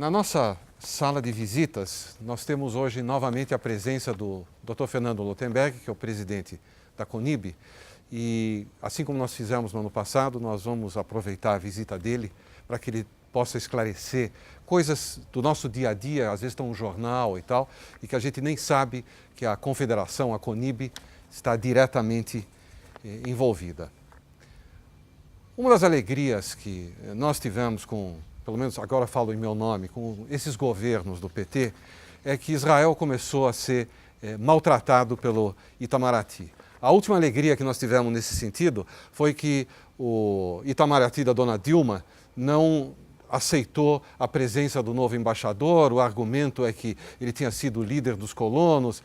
Na nossa sala de visitas, nós temos hoje novamente a presença do Dr. Fernando Lothenberg, que é o presidente da CONIB, e assim como nós fizemos no ano passado, nós vamos aproveitar a visita dele para que ele possa esclarecer coisas do nosso dia a dia, às vezes estão no jornal e tal, e que a gente nem sabe que a confederação, a CONIB, está diretamente envolvida. Uma das alegrias que nós tivemos com, pelo menos agora falo em meu nome, com esses governos do PT, é que Israel começou a ser maltratado pelo Itamaraty. A última alegria que nós tivemos nesse sentido foi que o Itamaraty da dona Dilma não aceitou a presença do novo embaixador. O argumento é que ele tinha sido líder dos colonos,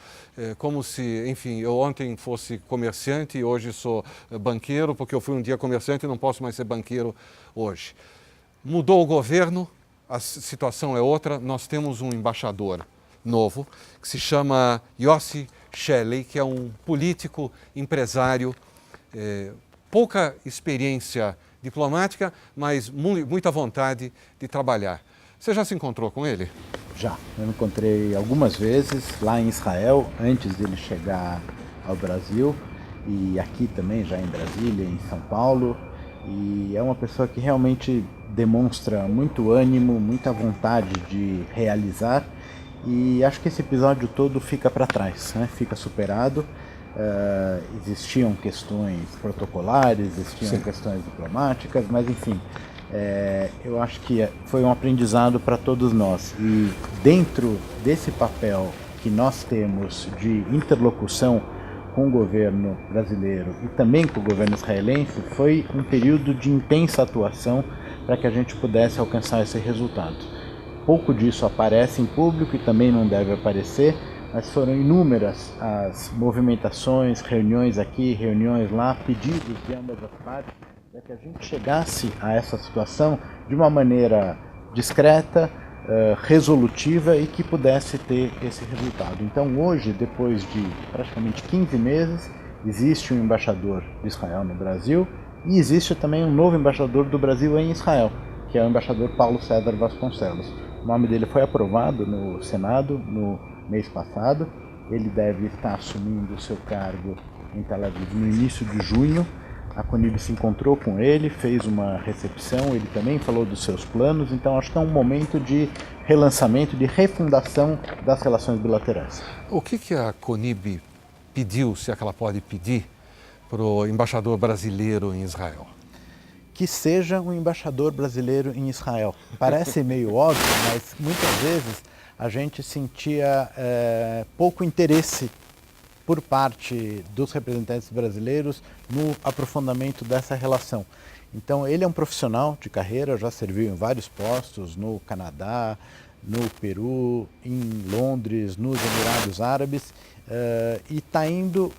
como se, enfim, eu ontem fosse comerciante e hoje sou banqueiro, porque eu fui um dia comerciante e não posso mais ser banqueiro hoje. Mudou o governo, a situação é outra, nós temos um embaixador novo, que se chama Yossi Shelley, que é um político, empresário, pouca experiência diplomática, mas muita vontade de trabalhar. Você já se encontrou com ele? Já, eu encontrei algumas vezes lá em Israel, antes dele chegar ao Brasil, e aqui também, já em Brasília, em São Paulo, e é uma pessoa que realmente demonstra muito ânimo, muita vontade de realizar, e acho que esse episódio todo fica para trás, né? Fica superado. Existiam questões protocolares, existiam questões diplomáticas, mas enfim, eu acho que foi um aprendizado para todos nós. E dentro desse papel que nós temos de interlocução com o governo brasileiro e também com o governo israelense, foi um período de intensa atuação para que a gente pudesse alcançar esse resultado. Pouco disso aparece em público e também não deve aparecer, mas foram inúmeras as movimentações, reuniões aqui, reuniões lá, pedidos de ambas as partes, para que a gente chegasse a essa situação de uma maneira discreta, resolutiva e que pudesse ter esse resultado. Então hoje, depois de praticamente 15 meses, existe um embaixador de Israel no Brasil e existe também um novo embaixador do Brasil em Israel, que é o embaixador Paulo César Vasconcelos. O nome dele foi aprovado no Senado no mês passado. Ele deve estar assumindo o seu cargo em Tel Aviv no início de junho. A CONIB se encontrou com ele, fez uma recepção, ele também falou dos seus planos, então acho que é um momento de relançamento, de refundação das relações bilaterais. O que a CONIB pediu, se é que ela pode pedir, para o embaixador brasileiro em Israel? Que seja um embaixador brasileiro em Israel. Parece meio óbvio, mas muitas vezes a gente sentia pouco interesse por parte dos representantes brasileiros no aprofundamento dessa relação. Então ele é um profissional de carreira, já serviu em vários postos no Canadá, no Peru, em Londres, nos Emirados Árabes, e está indo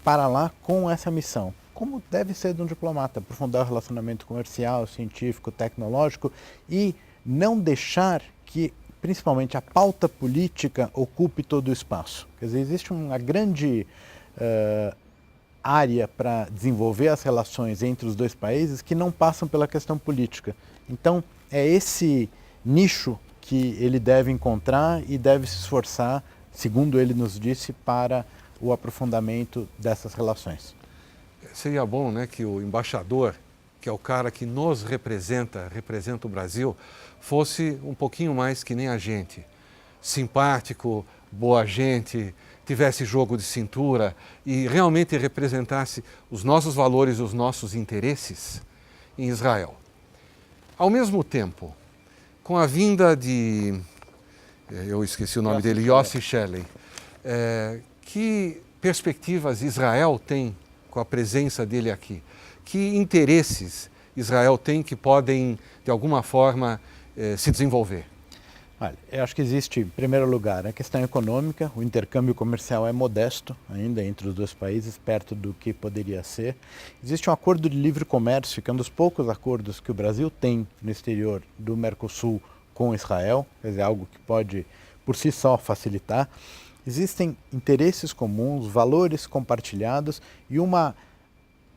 para lá com essa missão. Como deve ser de um diplomata, aprofundar o relacionamento comercial, científico, tecnológico e não deixar que, principalmente, a pauta política ocupe todo o espaço. Quer dizer, existe uma grande área para desenvolver as relações entre os dois países que não passam pela questão política. Então, é esse nicho que ele deve encontrar e deve se esforçar, segundo ele nos disse, para o aprofundamento dessas relações. Seria bom, né, que o embaixador, que é o cara que nos representa o Brasil, fosse um pouquinho mais que nem a gente. Simpático, boa gente, tivesse jogo de cintura e realmente representasse os nossos valores e os nossos interesses em Israel. Ao mesmo tempo, com a vinda de, eu esqueci o nome dele, Yossi Shelley, que perspectivas Israel tem com a presença dele aqui? Que interesses Israel tem que podem, de alguma forma, se desenvolver? Olha, eu acho que existe, em primeiro lugar, a questão econômica. O intercâmbio comercial é modesto ainda entre os dois países, perto do que poderia ser. Existe um acordo de livre comércio, que é um dos poucos acordos que o Brasil tem no exterior do Mercosul com Israel, quer dizer, algo que pode, por si só, facilitar. Existem interesses comuns, valores compartilhados e uma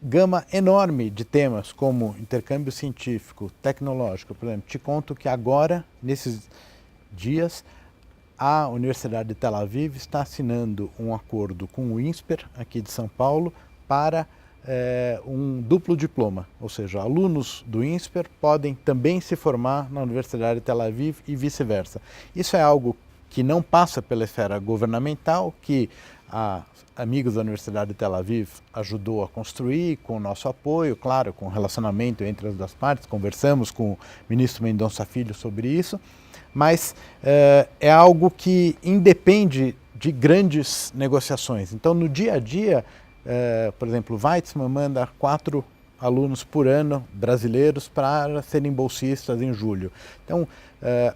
gama enorme de temas como intercâmbio científico, tecnológico. Por exemplo, te conto que agora, nesses dias, a Universidade de Tel Aviv está assinando um acordo com o INSPER, aqui de São Paulo, para um duplo diploma, ou seja, alunos do INSPER podem também se formar na Universidade de Tel Aviv e vice-versa. Isso é algo que não passa pela esfera governamental, que a Amigos da Universidade de Tel Aviv ajudou a construir com o nosso apoio, claro, com relacionamento entre as duas partes, conversamos com o ministro Mendonça Filho sobre isso, mas é algo que independe de grandes negociações. Então, no dia a dia, por exemplo, o Weizmann manda 4 alunos por ano brasileiros para serem bolsistas em julho. Então,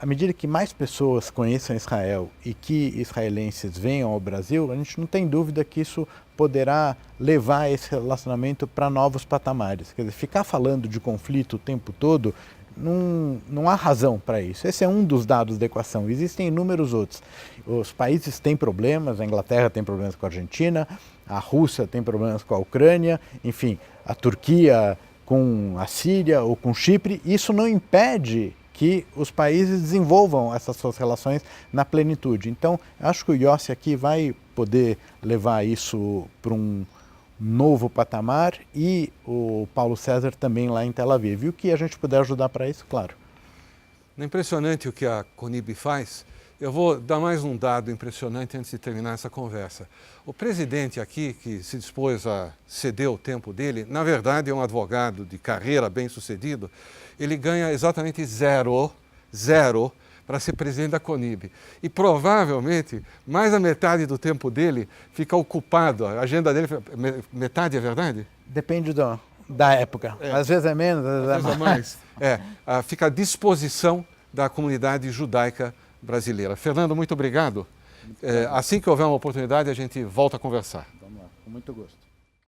à medida que mais pessoas conheçam Israel e que israelenses venham ao Brasil, a gente não tem dúvida que isso poderá levar esse relacionamento para novos patamares. Quer dizer, ficar falando de conflito o tempo todo, não há razão para isso. Esse é um dos dados da equação. Existem inúmeros outros. Os países têm problemas, a Inglaterra tem problemas com a Argentina, a Rússia tem problemas com a Ucrânia, enfim, a Turquia com a Síria ou com Chipre. Isso não impede que os países desenvolvam essas suas relações na plenitude. Então, acho que o Yossi aqui vai poder levar isso para um novo patamar e o Paulo César também lá em Tel Aviv. E o que a gente puder ajudar para isso, claro. É impressionante o que a CONIB faz. Eu vou dar mais um dado impressionante antes de terminar essa conversa. O presidente aqui, que se dispôs a ceder o tempo dele, na verdade é um advogado de carreira bem-sucedido, ele ganha exatamente zero para ser presidente da CONIB. E provavelmente mais da metade do tempo dele fica ocupado, a agenda dele, metade é verdade? Depende da época. Às vezes é menos, às vezes é mais. Fica à disposição da comunidade judaica brasileira. Fernando, muito obrigado. Assim que houver uma oportunidade, a gente volta a conversar. Vamos lá, com muito gosto.